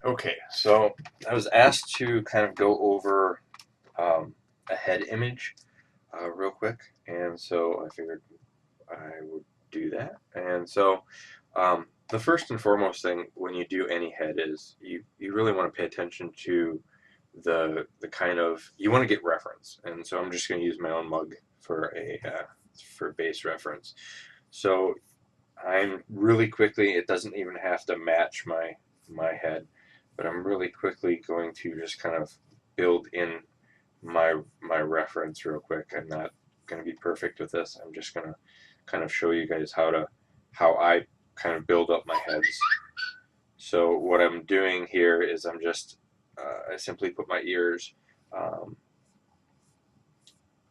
Okay, so I was asked to kind of go over a head image real quick, and so I figured I would do that. And so the first and foremost thing when you do any head is you really want to pay attention to the kind of you want to get reference. And so I'm just going to use my own mug for a for base reference. So I'm really quickly, it doesn't even have to match my head, but I'm really quickly going to just kind of build in my reference real quick. I'm not going to be perfect with this. I'm just going to kind of show you guys how I kind of build up my heads. So what I'm doing here is I'm just I simply put my ears um,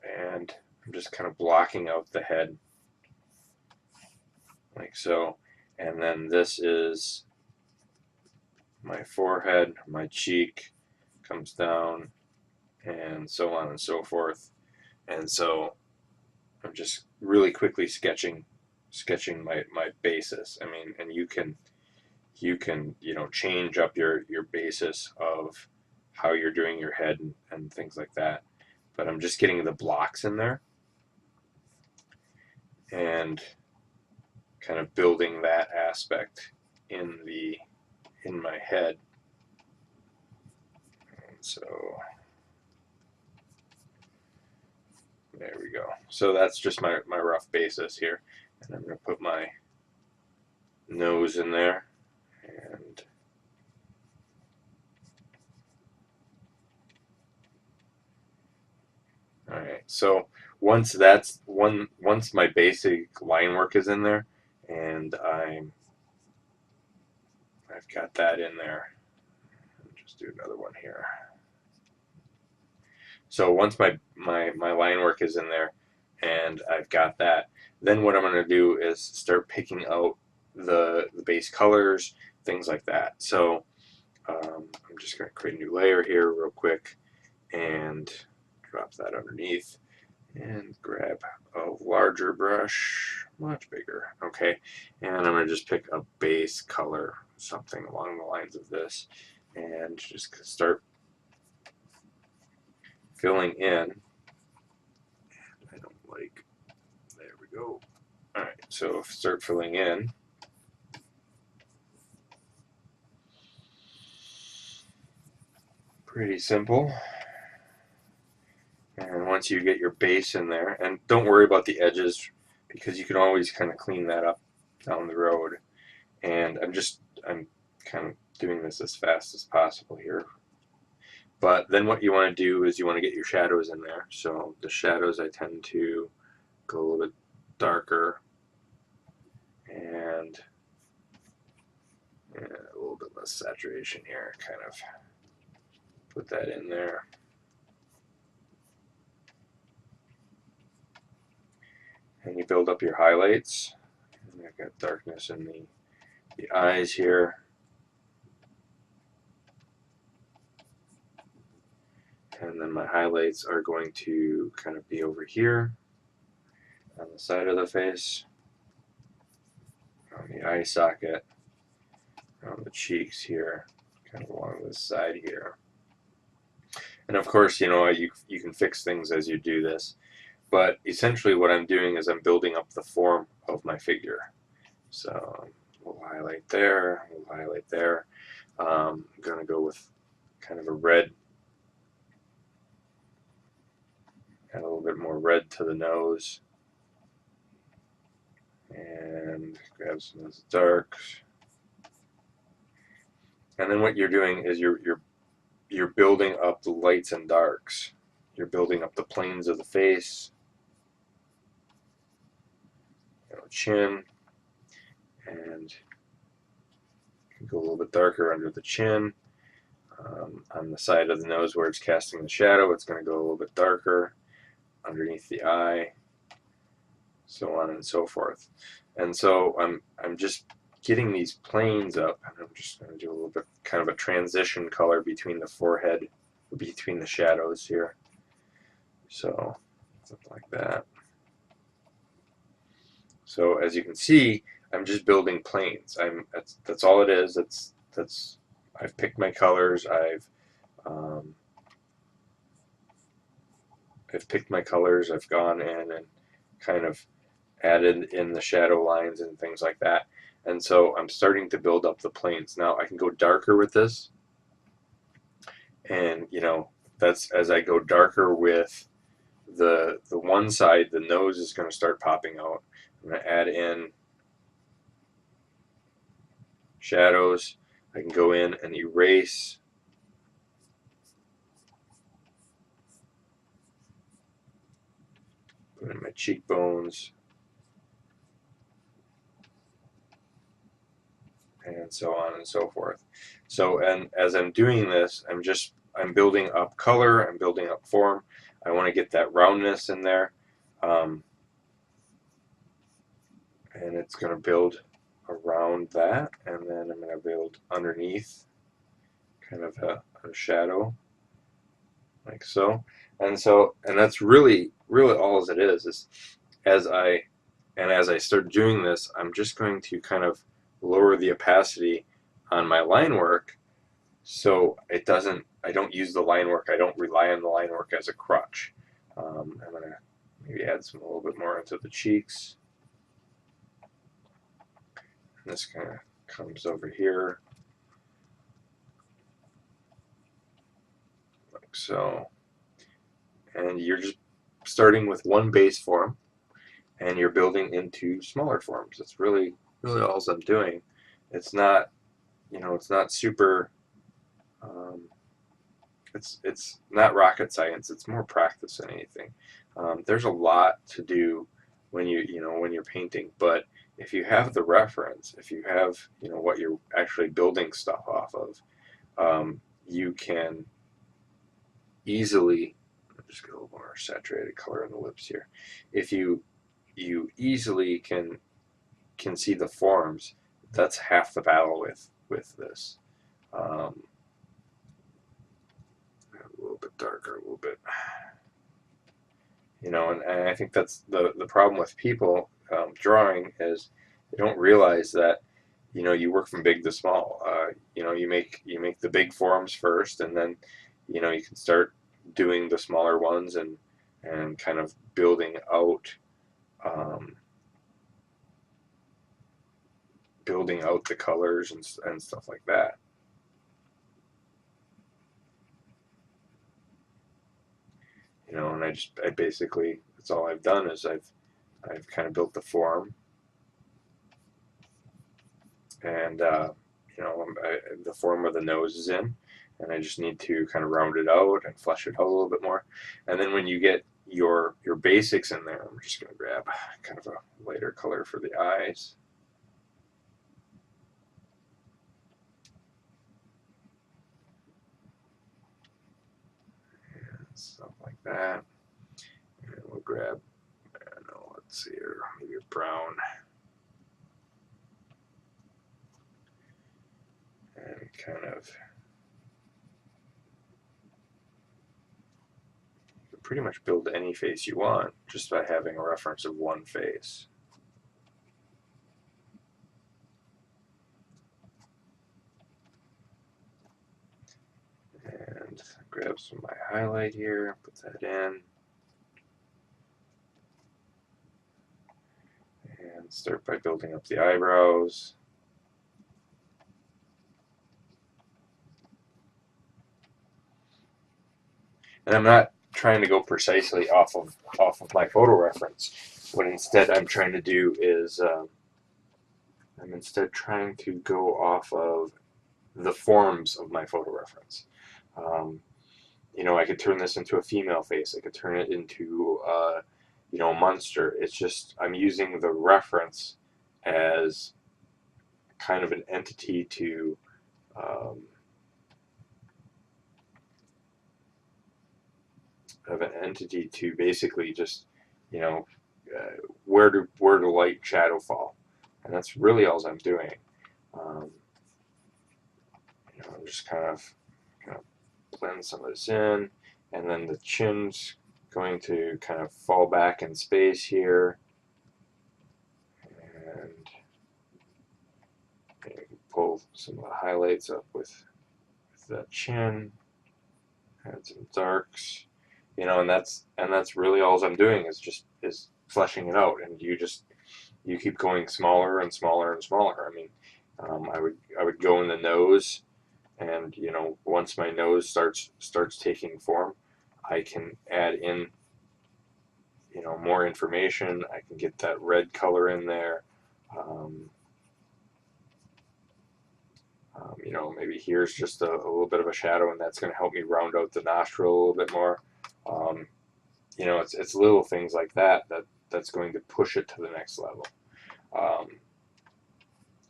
and I'm just kind of blocking out the head like so. And then this is my forehead, my cheek comes down, and so on and so forth. And so I'm just really quickly sketching my basis. I mean, and you can change up your basis of how you're doing your head and things like that. But I'm just getting the blocks in there and kind of building that aspect in my head. And so there we go. So that's just my rough basis here. And I'm going to put my nose in there. And all right, so once my basic line work is in there, and I've got that in there. I'll just do another one here. So once my line work is in there, and I've got that, then what I'm going to do is start picking out the base colors, things like that. So I'm just going to create a new layer here real quick and drop that underneath and grab a larger brush, much bigger. Okay, and I'm going to just pick a base color, something along the lines of this, and just start filling in. I don't like, there we go. All right, so start filling in. Pretty simple. And once you get your base in there, and don't worry about the edges because you can always kind of clean that up down the road. And I'm kind of doing this as fast as possible here. But then what you want to do is you want to get your shadows in there. So the shadows I tend to go a little bit darker and a little bit less saturation here, kind of put that in there. And you build up your highlights. And I've got darkness in the eyes here. And then my highlights are going to kind of be over here on the side of the face, on the eye socket, on the cheeks here, kind of along this side here. And of course, you can fix things as you do this, but essentially what I'm doing is I'm building up the form of my figure. So we'll highlight there, we'll highlight there. I'm going to go with kind of a red, add a little bit more red to the nose, and grab some of those darks. And then what you're doing is you're building up the lights and darks. You're building up the planes of the face, chin, and you can go a little bit darker under the chin. On the side of the nose where it's casting the shadow, it's going to go a little bit darker underneath the eye, so on and so forth. And so I'm just getting these planes up, and I'm just going to do a little bit kind of a transition color between the forehead, between the shadows here. So something like that. So as you can see, I'm just building planes. That's all it is. That's I've picked my colors. I've picked my colors. I've gone in and kind of added in the shadow lines and things like that. And so I'm starting to build up the planes. Now I can go darker with this, and that's as I go darker with the one side, the nose is going to start popping out. I'm going to add in shadows. I can go in and erase. Put in my cheekbones. And so on and so forth. So, and as I'm doing this, I'm building up color, I'm building up form. I want to get that roundness in there. And it's going to build around that, and then I'm going to build underneath kind of a shadow like so. And that's really all it is as I start doing this, I'm just going to kind of lower the opacity on my line work, so I don't use the line work, I don't rely on the line work as a crutch. I'm going to maybe add a little bit more into the cheeks. And this kind of comes over here, like so. And you're just starting with one base form, and you're building into smaller forms. That's really all I'm doing. It's not, it's not super. It's not rocket science. It's more practice than anything. There's a lot to do when when you're painting, but if you have the reference, if you have what you're actually building stuff off of, you can easily. Just get a little more saturated color in the lips here. If you easily can see the forms, that's half the battle with this. A little bit darker, a little bit, and I think that's the problem with people drawing is they don't realize that you work from big to small. You make the big forms first, and then you can start doing the smaller ones and kind of building out the colors and stuff like that. And I basically, that's all I've done is I've kind of built the form, and the form where the nose is in, and I just need to kind of round it out and flesh it out a little bit more. And then when you get your basics in there, I'm just going to grab kind of a lighter color for the eyes. And stuff like that. And we'll grab, I don't know, let's see here, maybe a brown. And kind of, you can pretty much build any face you want just by having a reference of one face. And grab some of my highlight here, put that in. And start by building up the eyebrows. And I'm not trying to go precisely off of my photo reference. What instead I'm trying to do is I'm instead trying to go off of the forms of my photo reference. I could turn this into a female face. I could turn it into a monster. It's just I'm using the reference as kind of an entity to basically just where do light and shadow fall, and that's really all I'm doing. I'm just kind of blend some of this in, and then the chin's going to kind of fall back in space here, and you can pull some of the highlights up with the chin, add some darks, you know, and that's really all I'm doing is fleshing it out, and you keep going smaller and smaller and smaller. I mean, I would go in the nose, and you know, once my nose starts taking form, I can add in, you know, more information. I can get that red color in there. Um, you know, maybe here's just a little bit of a shadow, and that's going to help me round out the nostril a little bit more. Um, you know, it's little things like that's going to push it to the next level. Um,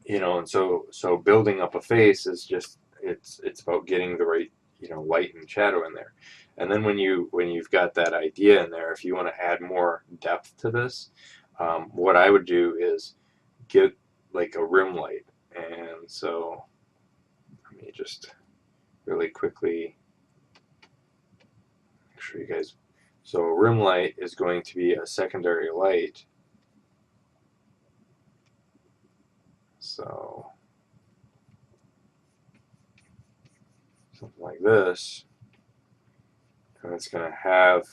you know, and so building up a face is just it's about getting the right, you know, light and shadow in there. And then when you've got that idea in there, if you want to add more depth to this, what I would do is get like a rim light. And so let me just really quickly show you guys. So a rim light is going to be a secondary light. So something like this, and it's going to have,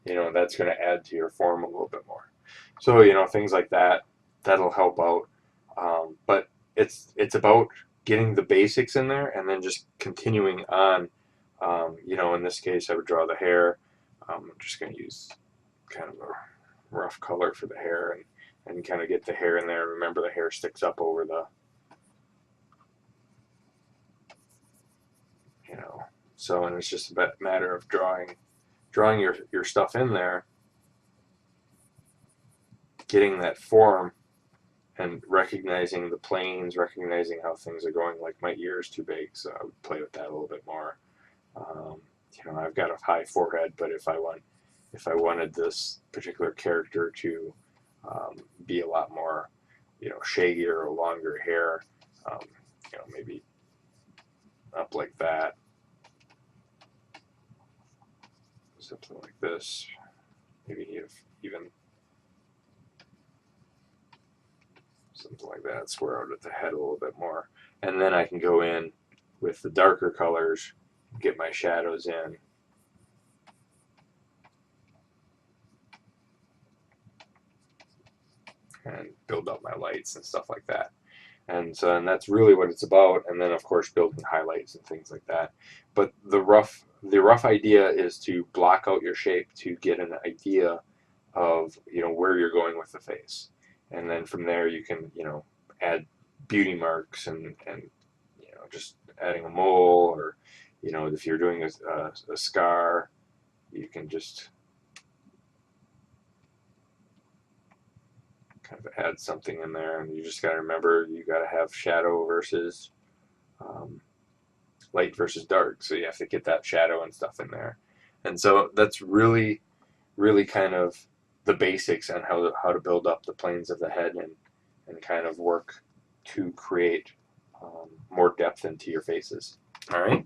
you know, that's going to add to your form a little bit more. So, you know, things like that, that'll help out. But it's about getting the basics in there and then just continuing on. You know, in this case, I would draw the hair. I'm just going to use kind of a rough color for the hair, and kind of get the hair in there. Remember, the hair sticks up over the, you know, so, and it's just a matter of drawing your stuff in there, getting that form, and recognizing the planes, recognizing how things are going. Like my ear is too big, so I would play with that a little bit more. You know, I've got a high forehead, but if I wanted this particular character to be a lot more, you know, shaggier or longer hair, um, you know, maybe up like that, something like this, maybe even something like that, square out at the head a little bit more. And then I can go in with the darker colors, get my shadows in. And build up my lights and stuff like that. And so, and that's really what it's about. And then of course building highlights and things like that. But the rough idea is to block out your shape to get an idea of, you know, where you're going with the face. And then from there you can, you know, add beauty marks, and you know, just adding a mole, or you know, if you're doing a scar, you can just kind of add something in there. And you just got to remember, you got to have shadow versus light versus dark, so you have to get that shadow and stuff in there. And so that's really kind of the basics on how to build up the planes of the head, and kind of work to create more depth into your faces. All right.